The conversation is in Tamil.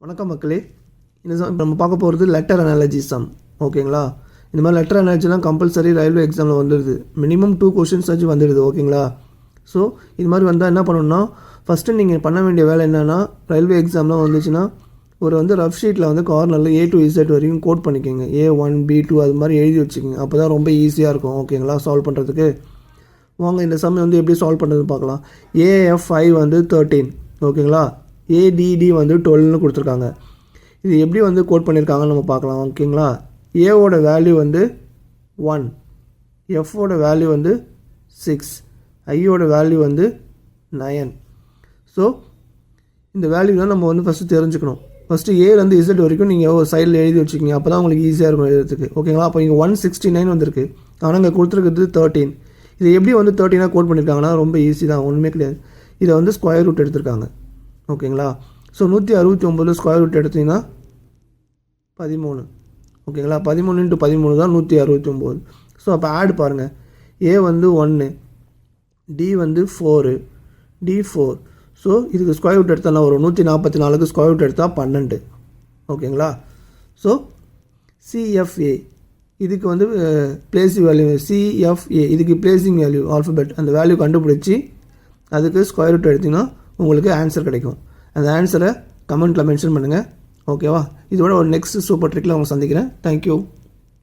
வணக்கம் மக்களே. இந்த நம்ம பார்க்க போகிறது லெட்டர் அனாலஜி சம். ஓகேங்களா? இந்த மாதிரி லெட்டர் அனாலஜிலாம் கம்பல்சரி ரயில்வே எக்ஸாமில் வந்துடுது. மினிமம் 2 கொஷின்ஸ் வச்சு வந்துடுது. ஓகேங்களா? ஸோ இது மாதிரி வந்தால் என்ன பண்ணணும்னா, ஃபஸ்ட்டு நீங்கள் பண்ண வேண்டிய வேலை என்னென்னா, ரயில்வே எக்ஸாம்லாம் வந்துச்சுன்னா ஒரு ரஃப் ஷீட்டில் கார்னரில் A to Z வரைக்கும் கோட் பண்ணிக்கோங்க. A1 B2 அது மாதிரி எழுதி வச்சுக்கோங்க. அப்போ தான் ரொம்ப ஈஸியாக இருக்கும். ஓகேங்களா? சால்வ் பண்ணுறதுக்கு. வாங்க இந்த சம் எப்படி சால்வ் பண்ணுறதுன்னு பார்க்கலாம். AF5 13. ஓகேங்களா? ADD 12ன்னு கொடுத்துருக்காங்க. இது எப்படி கோட் பண்ணியிருக்காங்கன்னு நம்ம பார்க்கலாம். ஓகேங்களா? ஏவோட வேல்யூ 1, எஃபோட வேல்யூ 6, ஐயோட வேல்யூ 9. ஸோ இந்த வேல்யூ தான் நம்ம ஃபஸ்ட்டு தெரிஞ்சுக்கணும். ஃபஸ்ட்டு ஏலேருந்து இசட் வரைக்கும் நீங்கள் ஒரு சைடில் எழுதி வச்சுக்கிங்க. அப்போ தான் உங்களுக்கு ஈஸியாக இருக்கும் எழுதுறதுக்கு. ஓகேங்களா? அப்போ இங்கே 169 வந்திருக்கு. ஆனால் இங்கே கொடுத்துருக்கிறது 13. இது எப்படி 13ஆக கோட் பண்ணியிருக்காங்கன்னா ரொம்ப ஈஸி தான், ஒன்றுமே கிடையாது. இதை ஸ்கொயர் ரூட் எடுத்திருக்காங்க. ஓகேங்களா? ஸோ 169 ஸ்கொயர் ரூட் எடுத்திங்கன்னா 13. ஓகேங்களா? 13 × 13 தான் 169. ஸோ அப்போ ஆட் பாருங்கள். A 1, D 4, D 4. ஸோ இதுக்கு ஸ்கொயர் ரூட் எடுத்தால் வரும். 144க்கு ஸ்கொயர் ரூட் எடுத்தால் 12. ஓகேங்களா? ஸோ CFA இதுக்கு பிளேசிங் வேல்யூ CFA இதுக்கு பிளேசிங் வேல்யூ ஆல்ஃபபெட் அந்த வேல்யூ கண்டுபிடிச்சி அதுக்கு ஸ்கொயர் ரூட் எடுத்திங்கன்னா உங்களுக்கு ஆன்சர் கிடைக்கும். அந்த ஆன்சரை கமெண்ட்டில் மென்ஷன் பண்ணுங்கள். ஓகேவா? இதோட ஒரு நெக்ஸ்ட் சூப்பர் ட்ரிக்கில் அவங்க சந்திக்கிறேன். தேங்க்யூ.